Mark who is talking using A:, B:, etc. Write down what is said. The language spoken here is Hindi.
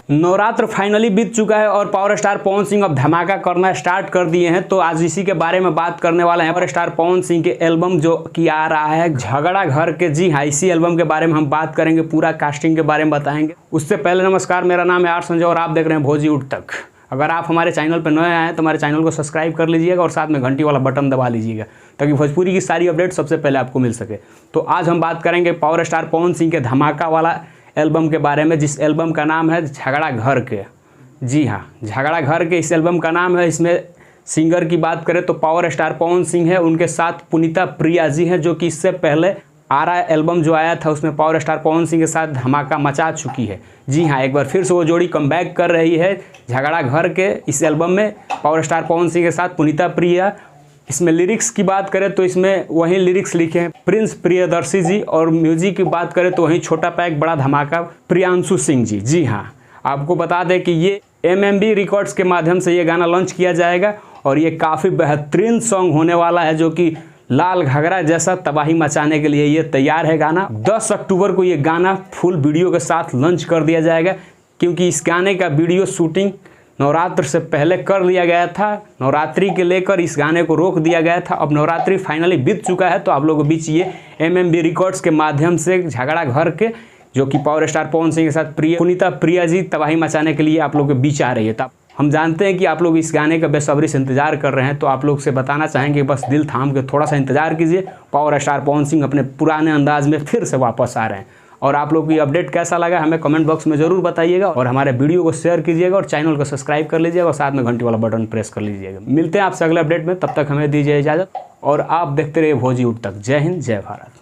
A: नवरात्र फाइनली बीत चुका है और पावर स्टार पवन सिंह अब धमाका करना स्टार्ट कर दिए हैं। तो आज इसी के बारे में बात करने वाले हैं। पावर स्टार पवन सिंह के एल्बम जो कि आ रहा है झगड़ा घर के, जी हाँ, इसी एल्बम के बारे में हम बात करेंगे, पूरा कास्टिंग के बारे में बताएंगे। उससे पहले नमस्कार, मेरा नाम है आर संजय और आप देख रहे हैं भोजी उठ तक। अगर आप हमारे चैनल पर नए आए हैं तो हमारे चैनल को सब्सक्राइब कर लीजिएगा और साथ में घंटी वाला बटन दबा लीजिएगा ताकि भोजपुरी की सारी अपडेट सबसे पहले आपको मिल सके। तो आज हम बात करेंगे पावर स्टार पवन सिंह के धमाका वाला एल्बम के बारे में, जिस एल्बम का नाम है झगड़ा घर के। जी हाँ, झगड़ा घर के इस एल्बम का नाम है। इसमें सिंगर की बात करें तो पावर स्टार पवन सिंह है, उनके साथ पुनीता प्रिया जी हैं, जो कि इससे पहले आरा एल्बम जो आया था उसमें पावर स्टार पवन सिंह के साथ धमाका मचा चुकी है। जी हाँ, एक बार फिर से वो जोड़ी कमबैक कर रही है झगड़ा घर के इस एल्बम में, पावर स्टार पवन सिंह के साथ पुनीता प्रिया। इसमें लिरिक्स की बात करें तो इसमें वही लिरिक्स लिखे हैं प्रिंस प्रियदर्शी जी, और म्यूजिक की बात करें तो वही छोटा पैक बड़ा धमाका प्रियांशु सिंह जी। जी हाँ, आपको बता दें कि ये MMB रिकॉर्ड्स के माध्यम से ये गाना लॉन्च किया जाएगा और ये काफ़ी बेहतरीन सॉन्ग होने वाला है, जो कि लाल घाघरा जैसा तबाही मचाने के लिए ये तैयार है गाना। 10 अक्टूबर को ये गाना फुल वीडियो के साथ लॉन्च कर दिया जाएगा, क्योंकि इस गाने का वीडियो शूटिंग नवरात्र से पहले कर लिया गया था। नवरात्रि के लेकर इस गाने को रोक दिया गया था। अब नवरात्रि फाइनली बीत चुका है तो आप लोगों के बीच ये MMB रिकॉर्ड्स के माध्यम से झगड़ा घर के, जो कि पावर स्टार पवन सिंह के साथ पुनीता प्रिया जी तबाही मचाने के लिए आप लोगों के बीच आ रही है। तो हम जानते हैं कि आप लोग इस गाने का बेसब्री से इंतजार कर रहे हैं, तो आप लोग से बताना चाहेंगे बस दिल थाम के थोड़ा सा इंतजार कीजिए। पावर स्टार पवन सिंह अपने पुराने अंदाज में फिर से वापस आ रहे हैं। और आप लोग की अपडेट कैसा लगा हमें कमेंट बॉक्स में ज़रूर बताइएगा और हमारे वीडियो को शेयर कीजिएगा और चैनल को सब्सक्राइब कर लीजिएगा और साथ में घंटी वाला बटन प्रेस कर लीजिएगा। मिलते हैं आपसे अगले अपडेट में, तब तक हमें दीजिए इजाज़त और आप देखते रहिए भोजी उठ तक। जय हिंद, जय भारत।